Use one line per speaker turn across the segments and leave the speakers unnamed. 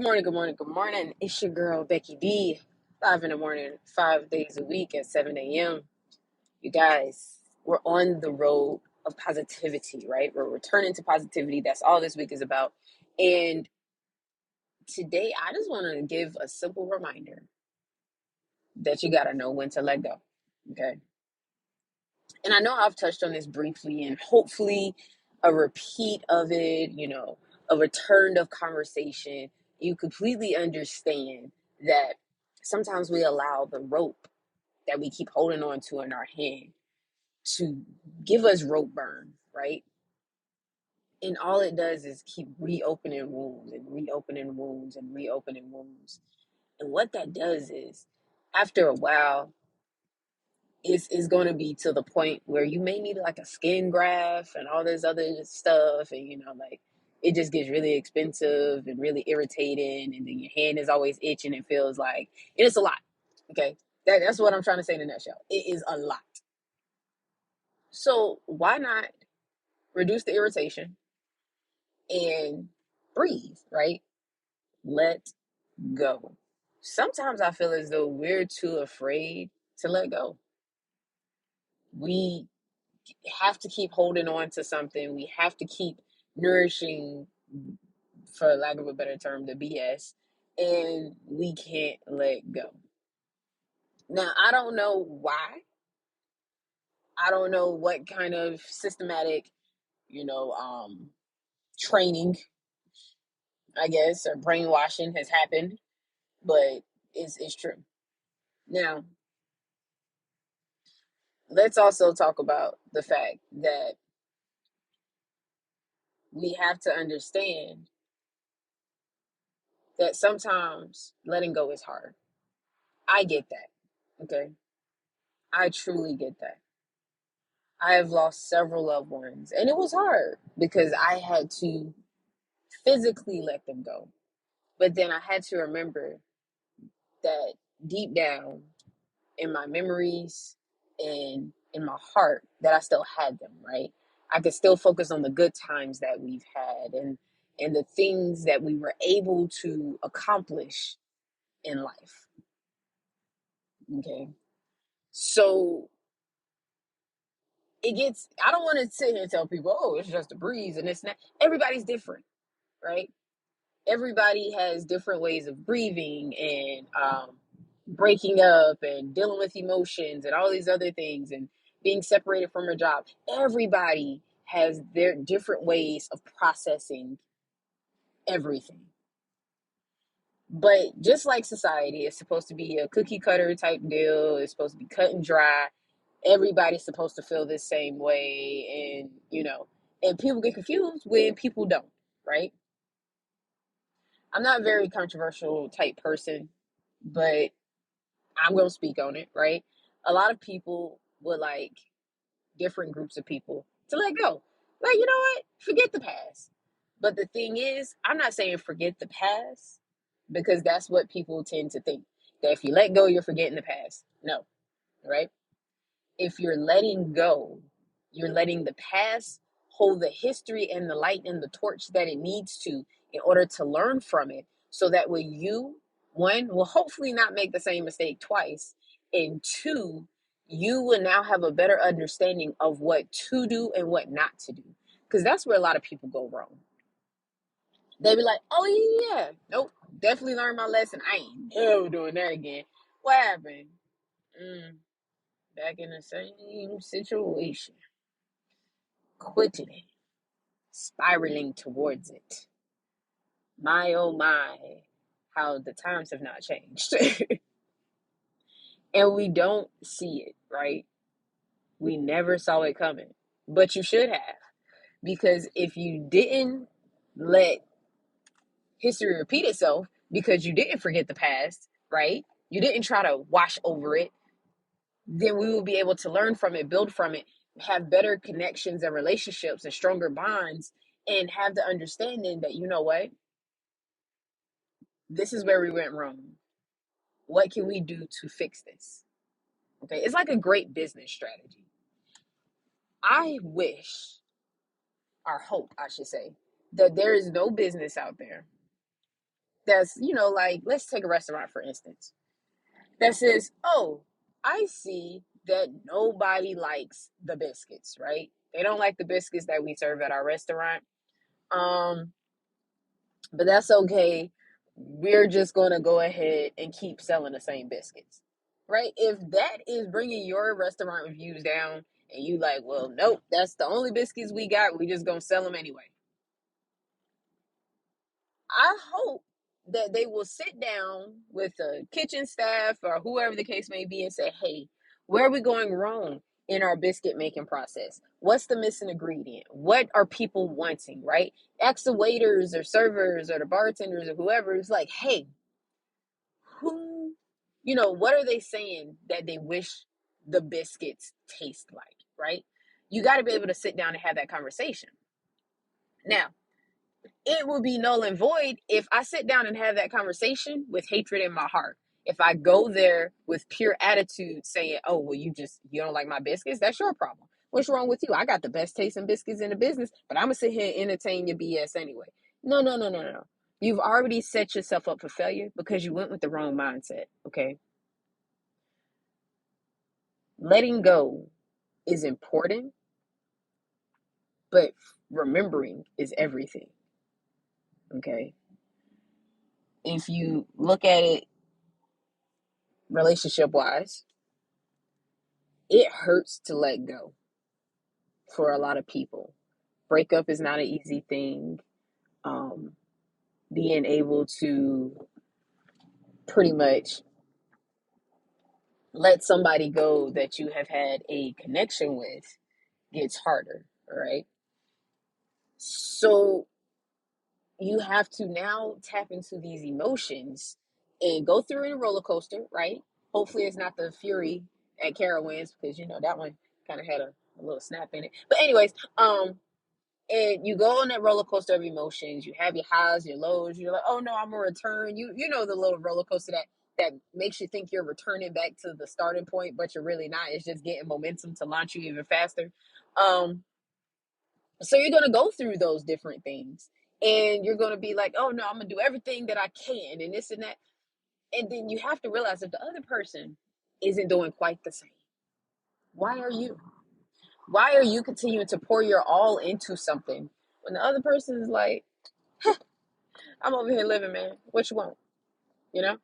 Good morning, good morning, good morning. It's your girl, Becky D. 5 in the morning, 5 days a week at 7 a.m. You guys, we're on the road of positivity, right? We're returning to positivity. That's all this week is about. And today, I just want to give a simple reminder that you got to know when to let go, okay? And I know I've touched on this briefly, and hopefully a repeat of it, a return of conversation. You completely understand that sometimes we allow the rope that we keep holding on to in our hand to give us rope burn, right? And all it does is keep reopening wounds and reopening wounds and reopening wounds. And what that does is, after a while, is going to be to the point where you may need like a skin graft and all this other stuff, and like it just gets really expensive and really irritating, and then your hand is always itching and feels like, and it's a lot. Okay, that's what I'm trying to say in a nutshell. It is a lot. So why not reduce the irritation and breathe, right? Let go. Sometimes I feel as though we're too afraid to let go. We have to keep holding on to something. We have to keep nourishing, for lack of a better term, the BS, and we can't let go. Now, I don't know why. I don't know what kind of systematic, you know, um, training, I guess, or brainwashing has happened, but it's true. Now, let's also talk about the fact that we have to understand that sometimes letting go is hard. I get that. Okay. I truly get that. I have lost several loved ones, and it was hard because I had to physically let them go. But then I had to remember that deep down in my memories and in my heart that I still had them, right? I could still focus on the good times that we've had and the things that we were able to accomplish in life. Okay. So I don't want to sit here and tell people, oh, it's just a breeze and it's not. Everybody's different, right? Everybody has different ways of grieving and breaking up and dealing with emotions and all these other things and being separated from a job. Everybody has their different ways of processing everything. But just like society, it's supposed to be a cookie cutter type deal. It's supposed to be cut and dry. Everybody's supposed to feel this same way. And, and people get confused when people don't, right? I'm not a very controversial type person, but I'm going to speak on it, right? A lot of people would like different groups of people to let go. Like, you know what? Forget the past. But the thing is, I'm not saying forget the past because that's what people tend to think. That if you let go, you're forgetting the past. No, right? If you're letting go, you're letting the past hold the history and the light and the torch that it needs to in order to learn from it. So that way you, one, will hopefully not make the same mistake twice. And two, you will now have a better understanding of what to do and what not to do. Because that's where a lot of people go wrong. They be like, oh, yeah. Nope. Definitely learned my lesson. I ain't never doing that again. What happened? Back in the same situation. Quitting it. Spiraling towards it. My oh my, how the times have not changed. And we don't see it, right? We never saw it coming. But you should have. Because if you didn't let history repeat itself, because you didn't forget the past, right? You didn't try to wash over it, then we will be able to learn from it, build from it, have better connections and relationships and stronger bonds, and have the understanding that, you know what? This is where we went wrong. What can we do to fix this? Okay, it's like a great business strategy. I wish, or hope, I should say, that there is no business out there that's, like, let's take a restaurant for instance, that says, oh, I see that nobody likes the biscuits, right? They don't like the biscuits that we serve at our restaurant. Um, but that's okay. We're just going to go ahead and keep selling the same biscuits, right? If that is bringing your restaurant reviews down and you like, well, nope, that's the only biscuits we got. We just going to sell them anyway. I hope that they will sit down with the kitchen staff or whoever the case may be and say, hey, where are we going wrong in our biscuit making process? What's the missing ingredient? What are people wanting, right? Ask the waiters or servers or the bartenders or whoever is like, hey, who, what are they saying that they wish the biscuits taste like, right? You got to be able to sit down and have that conversation. Now, it will be null and void if I sit down and have that conversation with hatred in my heart. If I go there with pure attitude saying, oh, well, you don't like my biscuits, that's your problem. What's wrong with you? I got the best tasting biscuits in the business, but I'm going to sit here and entertain your BS anyway. No, no, no, no, no. You've already set yourself up for failure because you went with the wrong mindset, okay? Letting go is important, but remembering is everything, okay? If you look at it relationship wise, it hurts to let go for a lot of people. Breakup is not an easy thing. Um, Being able to pretty much let somebody go that you have had a connection with gets harder, right? So you have to now tap into these emotions and go through a roller coaster, right? Hopefully, it's not the Fury at Carowinds because that one kind of had a little snap in it. But anyways, and you go on that roller coaster of emotions. You have your highs, your lows. You're like, oh no, I'm gonna return. You know the little roller coaster that makes you think you're returning back to the starting point, but you're really not. It's just getting momentum to launch you even faster. Um, so you're gonna go through those different things, and you're gonna be like, oh no, I'm gonna do everything that I can, and this and that. And then you have to realize if the other person isn't doing quite the same, why are you? Why are you continuing to pour your all into something when the other person is like, I'm over here living, man. What you want? You know?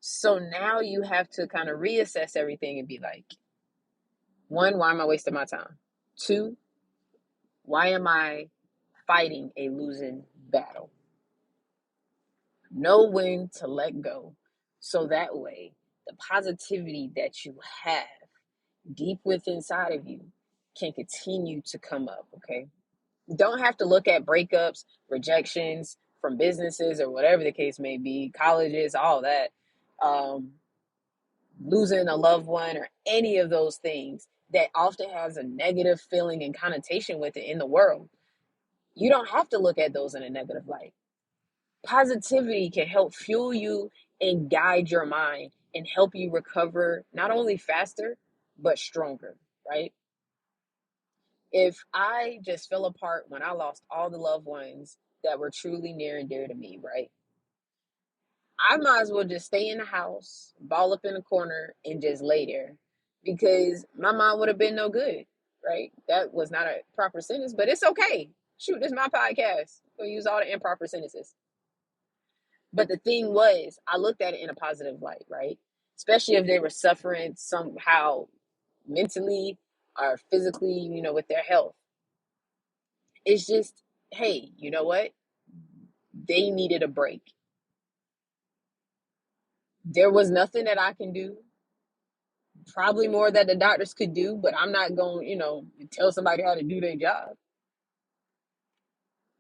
So now you have to kind of reassess everything and be like, one, why am I wasting my time? Two, why am I fighting a losing battle? Know when to let go. So that way, the positivity that you have deep within inside of you can continue to come up, okay? Don't have to look at breakups, rejections from businesses or whatever the case may be, colleges, all that, um, losing a loved one or any of those things that often has a negative feeling and connotation with it in the world. You don't have to look at those in a negative light. Positivity can help fuel you and guide your mind and help you recover not only faster, but stronger, right? If I just fell apart when I lost all the loved ones that were truly near and dear to me, right? I might as well just stay in the house, ball up in the corner, and just lay there because my mind would have been no good, right? That was not a proper sentence, but it's okay. Shoot, this is my podcast. We'll use all the improper sentences. But the thing was, I looked at it in a positive light, right? Especially if they were suffering somehow mentally or physically, with their health. It's just, hey, you know what? They needed a break. There was nothing that I can do. Probably more that the doctors could do, but I'm not going, tell somebody how to do their job.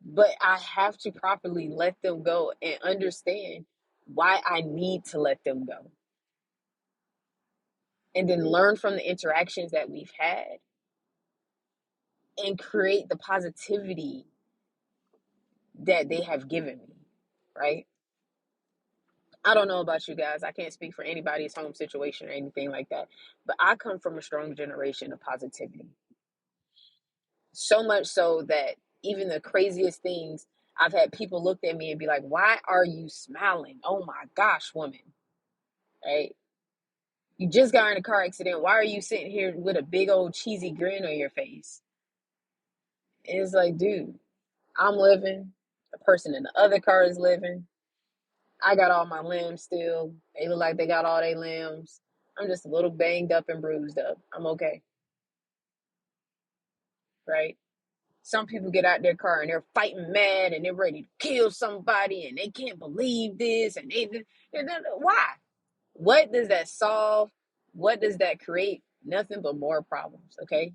But I have to properly let them go and understand why I need to let them go. And then learn from the interactions that we've had and create the positivity that they have given me, right? I don't know about you guys. I can't speak for anybody's home situation or anything like that. But I come from a strong generation of positivity. So much so that even the craziest things I've had people look at me and be like, why are you smiling? Oh my gosh, woman. Right? You just got in a car accident. Why are you sitting here with a big old cheesy grin on your face? And it's like, dude, I'm living. The person in the other car is living. I got all my limbs still. They look like they got all their limbs. I'm just a little banged up and bruised up. I'm okay. Right? Some people get out their car and they're fighting mad and they're ready to kill somebody and they can't believe this and why? What does that solve? What does that create? Nothing but more problems, okay?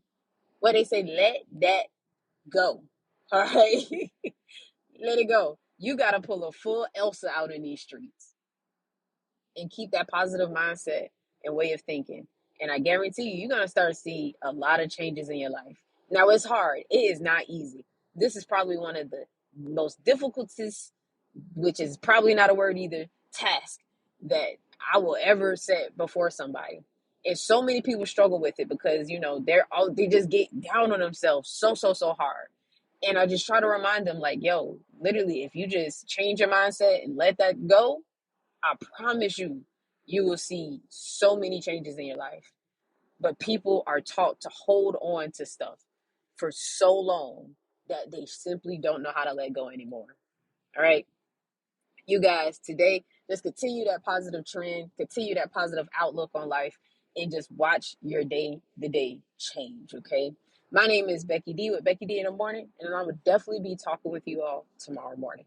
What they say, let that go. All right? Let it go. You got to pull a full Elsa out in these streets and keep that positive mindset and way of thinking. And I guarantee you, you're going to start to see a lot of changes in your life. Now, it's hard. It is not easy. This is probably one of the most difficultest, which is probably not a word either, task that I will ever set before somebody. And so many people struggle with it because, they just get down on themselves so hard. And I just try to remind them, like, yo, literally, if you just change your mindset and let that go, I promise you, you will see so many changes in your life. But people are taught to hold on to stuff for so long that they simply don't know how to let go anymore. All right. You guys, today, just continue that positive trend, continue that positive outlook on life, and just watch your the day change. Okay. My name is Becky D with Becky D in the morning, and I would definitely be talking with you all tomorrow morning.